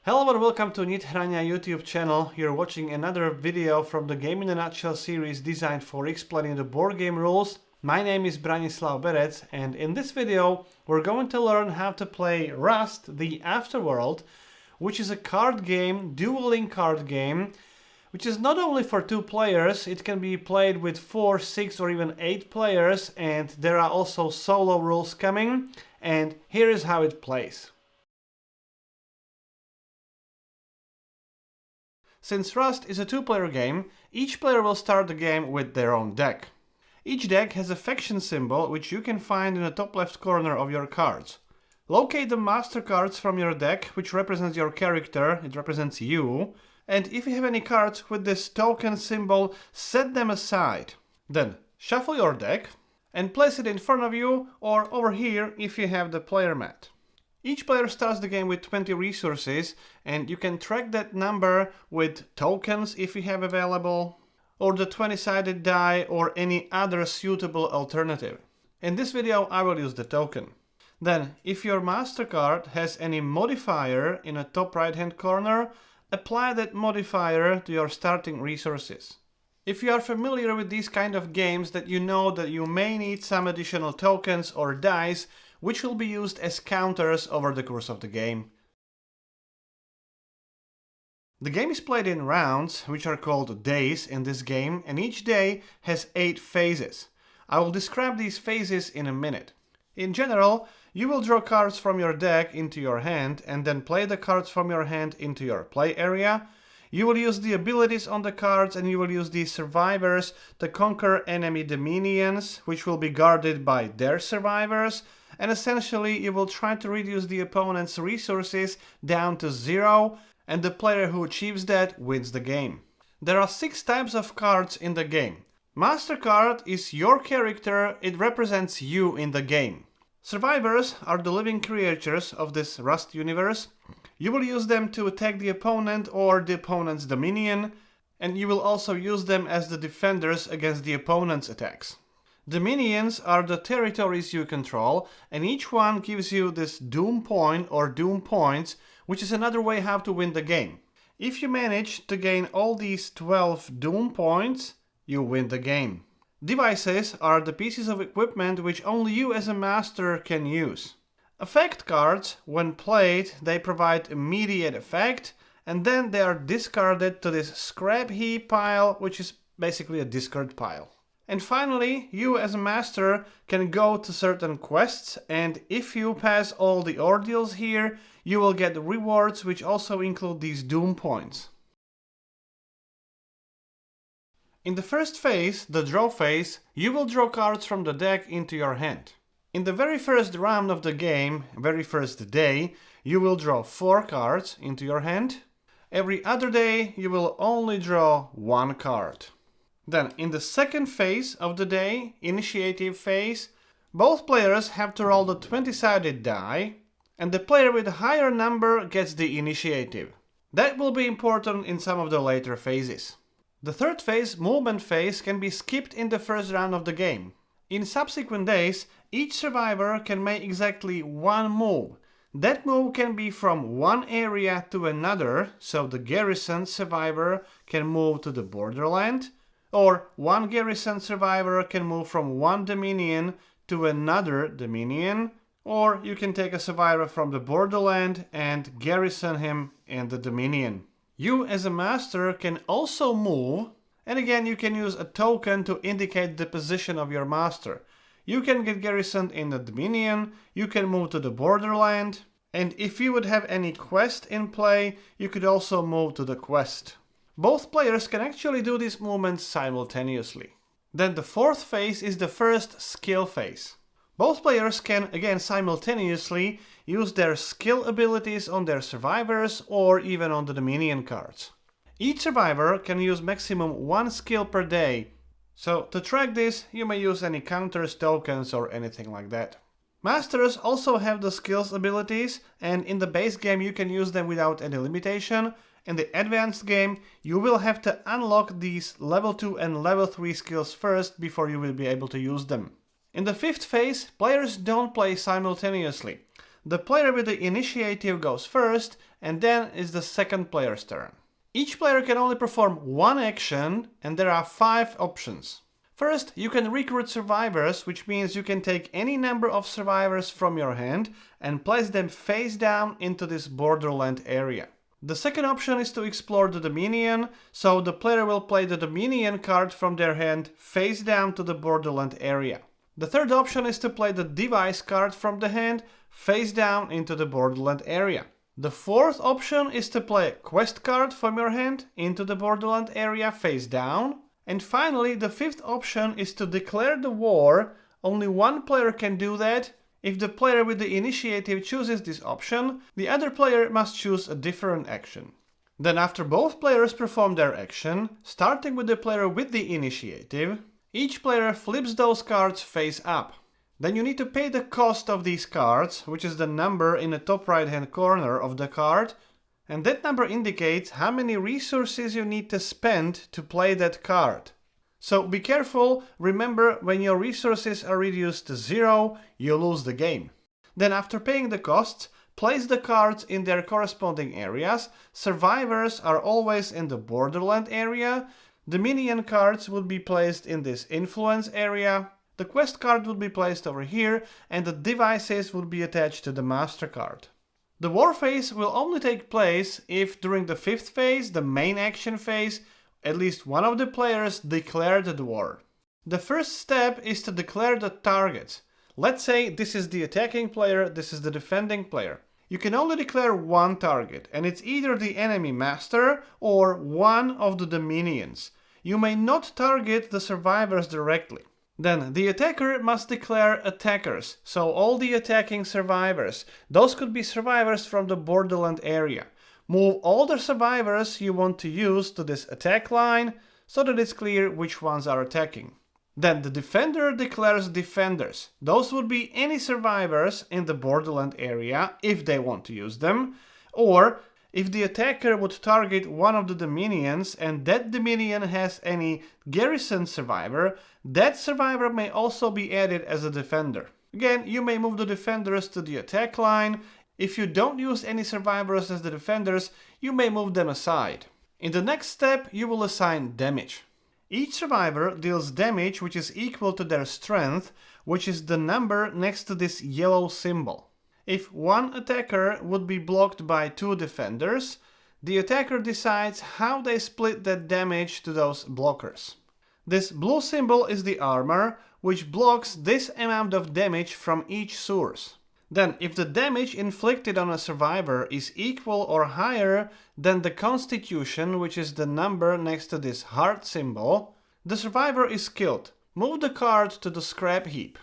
Hello and welcome to Nithrania YouTube channel. You're watching another video from the Game in a Nutshell series designed for explaining the board game rules. My name is Branislav Berec, and in this video we're going to learn how to play Rust, the Afterworld, which is a card game, dueling card game, which is not only for 2 players, it can be played with 4, 6 or even 8 players, and there are also solo rules coming, and here is how it plays. Since Rust is a 2-player game, each player will start the game with their own deck. Each deck has a faction symbol which you can find in the top left corner of your cards. Locate the master cards from your deck, which represents your character, it represents you, and if you have any cards with this token symbol, set them aside. Then shuffle your deck and place it in front of you or over here if you have the player mat. Each player starts the game with 20 resources, and you can track that number with tokens if you have available, or the 20-sided die or any other suitable alternative. In this video I will use the token. Then, if your master card has any modifier in the top right hand corner, apply that modifier to your starting resources. If you are familiar with these kind of games, that you know that you may need some additional tokens or dice, which will be used as counters over the course of the game. The game is played in rounds, which are called days in this game, and each day has 8 phases. I will describe these phases in a minute. In general, you will draw cards from your deck into your hand and then play the cards from your hand into your play area. You will use the abilities on the cards and you will use the survivors to conquer enemy dominions, which will be guarded by their survivors, and essentially you will try to reduce the opponent's resources down to 0, and the player who achieves that wins the game. There are 6 types of cards in the game. Master card is your character, it represents you in the game. Survivors are the living creatures of this Rust universe. You will use them to attack the opponent or the opponent's dominion, and you will also use them as the defenders against the opponent's attacks. Dominions are the territories you control, and each one gives you this doom point or doom points, which is another way how to win the game. If you manage to gain all these 12 doom points, you win the game. Devices are the pieces of equipment which only you as a master can use. Effect cards, when played, they provide immediate effect, and then they are discarded to this scrap heap pile, which is basically a discard pile. And finally, you as a master can go to certain quests, and if you pass all the ordeals here, you will get rewards which also include these doom points. In the first phase, the draw phase, you will draw cards from the deck into your hand. In the very first round of the game, very first day, you will draw 4 cards into your hand. Every other day, you will only draw 1 card. Then, in the second phase of the day, initiative phase, both players have to roll the 20-sided die, and the player with a higher number gets the initiative. That will be important in some of the later phases. The third phase, movement phase, can be skipped in the first round of the game. In subsequent days, each survivor can make exactly 1 move. That move can be from one area to another, so the garrison survivor can move to the borderland, or one garrison survivor can move from one dominion to another dominion, or you can take a survivor from the borderland and garrison him in the dominion. You as a master can also move, and again you can use a token to indicate the position of your master. You can get garrisoned in the dominion, you can move to the borderland, and if you would have any quest in play, you could also move to the quest. Both players can actually do these movements simultaneously. Then the fourth phase is the first skill phase. Both players can again simultaneously use their skill abilities on their survivors or even on the dominion cards. Each survivor can use maximum 1 skill per day, so to track this you may use any counters, tokens or anything like that. Masters also have the skills abilities, and in the base game you can use them without any limitation. In the advanced game, you will have to unlock these level 2 and level 3 skills first before you will be able to use them. In the fifth phase, players don't play simultaneously. The player with the initiative goes first, and then is the second player's turn. Each player can only perform one action, and there are 5 options. First, you can recruit survivors, which means you can take any number of survivors from your hand and place them face down into this borderland area. The second option is to explore the Dominion, so the player will play the Dominion card from their hand face down to the borderland area. The third option is to play the device card from the hand face down into the borderland area. The fourth option is to play a quest card from your hand into the borderland area face down. And finally, the fifth option is to declare the war. Only one player can do that. If the player with the initiative chooses this option, the other player must choose a different action. Then after both players perform their action, starting with the player with the initiative, each player flips those cards face up. Then you need to pay the cost of these cards, which is the number in the top right hand corner of the card, and that number indicates how many resources you need to spend to play that card. So be careful, remember when your resources are reduced to 0, you lose the game. Then after paying the costs, place the cards in their corresponding areas. Survivors are always in the borderland area. Dominion cards would be placed in this influence area. The quest card would be placed over here, and the devices would be attached to the master card. The war phase will only take place if during the 5th phase, the main action phase, at least one of the players declared the war. The first step is to declare the target. Let's say this is the attacking player, this is the defending player. You can only declare one target, and it's either the enemy master or one of the dominions. You may not target the survivors directly. Then the attacker must declare attackers, so all the attacking survivors. Those could be survivors from the borderland area. Move all the survivors you want to use to this attack line so that it's clear which ones are attacking. Then the defender declares defenders. Those would be any survivors in the borderland area if they want to use them, or if the attacker would target one of the dominions and that dominion has any garrison survivor, that survivor may also be added as a defender. Again, you may move the defenders to the attack line. If you don't use any survivors as the defenders, you may move them aside. In the next step, you will assign damage. Each survivor deals damage which is equal to their strength, which is the number next to this yellow symbol. If one attacker would be blocked by 2 defenders, the attacker decides how they split that damage to those blockers. This blue symbol is the armor, which blocks this amount of damage from each source. Then, if the damage inflicted on a survivor is equal or higher than the constitution, which is the number next to this heart symbol, the survivor is killed. Move the card to the scrap heap.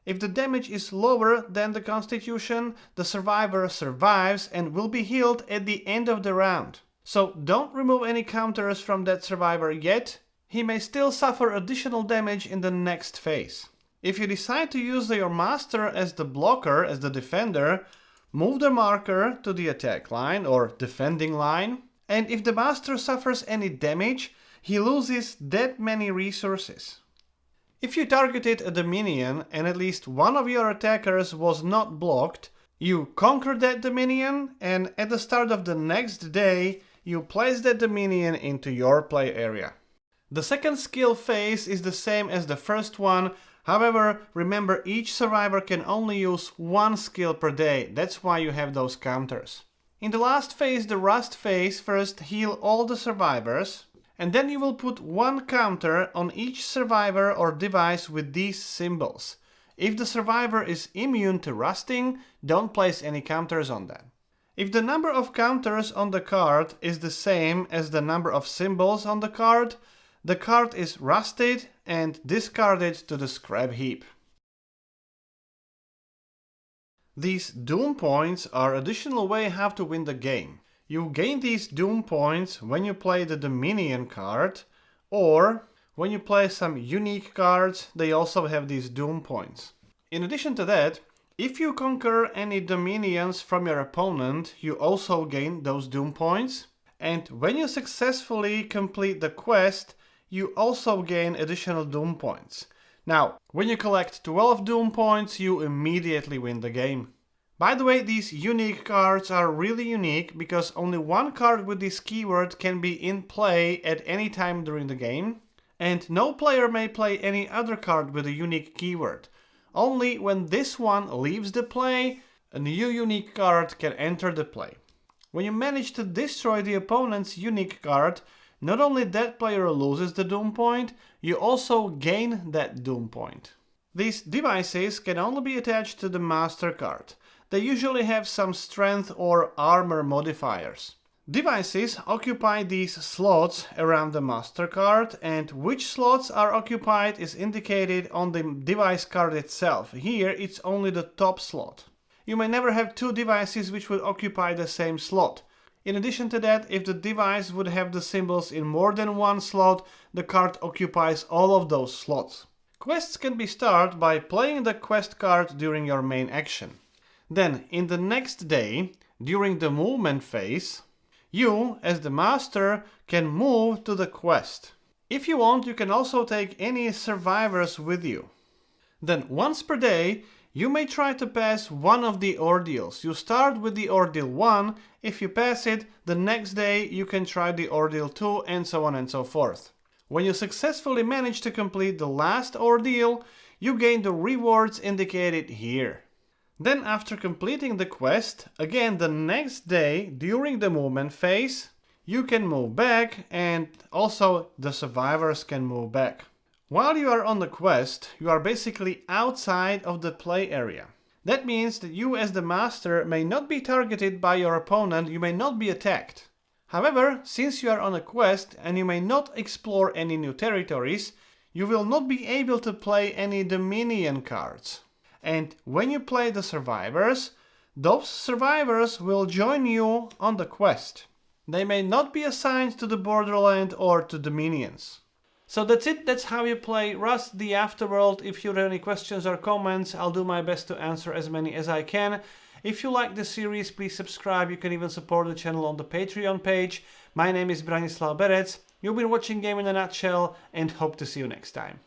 If the damage is lower than the constitution, the survivor survives and will be healed at the end of the round. So don't remove any counters from that survivor yet. He may still suffer additional damage in the next phase. If you decide to use your master as the blocker, as the defender, move the marker to the attack line or defending line. And if the master suffers any damage, he loses that many resources. If you targeted a dominion and at least one of your attackers was not blocked, you conquer that dominion, and at the start of the next day, you place that dominion into your play area. The second skill phase is the same as the first one. However, remember each survivor can only use one skill per day. That's why you have those counters. In the last phase, the rust phase, first heal all the survivors. And then you will put one counter on each survivor or device with these symbols. If the survivor is immune to rusting, don't place any counters on that. If the number of counters on the card is the same as the number of symbols on the card is rusted and discarded to the scrap heap. These Doom points are additional way how to win the game. You gain these Doom points when you play the Dominion card, or when you play some unique cards, they also have these Doom points. In addition to that, if you conquer any Dominions from your opponent, you also gain those Doom points. And when you successfully complete the quest, you also gain additional Doom points. Now, when you collect 12 Doom points, you immediately win the game. By the way, these unique cards are really unique because only one card with this keyword can be in play at any time during the game, and no player may play any other card with a unique keyword. Only when this one leaves the play, a new unique card can enter the play. When you manage to destroy the opponent's unique card, not only that player loses the Doom point, you also gain that Doom point. These devices can only be attached to the master card. They usually have some strength or armor modifiers. Devices occupy these slots around the master card, and which slots are occupied is indicated on the device card itself. Here it's only the top slot. You may never have two devices which would occupy the same slot. In addition to that, if the device would have the symbols in more than one slot, the card occupies all of those slots. Quests can be started by playing the quest card during your main action. Then, in the next day, during the movement phase, you, as the master, can move to the quest. If you want, you can also take any survivors with you. Then, once per day, you may try to pass one of the ordeals. You start with the ordeal 1, if you pass it, the next day you can try the ordeal 2, and so on and so forth. When you successfully manage to complete the last ordeal, you gain the rewards indicated here. Then after completing the quest, again the next day during the movement phase, you can move back and also the survivors can move back. While you are on the quest, you are basically outside of the play area. That means that you as the master may not be targeted by your opponent, you may not be attacked. However, since you are on a quest and you may not explore any new territories, you will not be able to play any Dominion cards. And when you play the survivors, those survivors will join you on the quest. They may not be assigned to the borderland or to Dominions. So that's it, that's how you play Rust the Afterworld. If you have any questions or comments, I'll do my best to answer as many as I can. If you like the series, please subscribe. You can even support the channel on the Patreon page. My name is Branislav Berec. You've been watching Game in a Nutshell and hope to see you next time.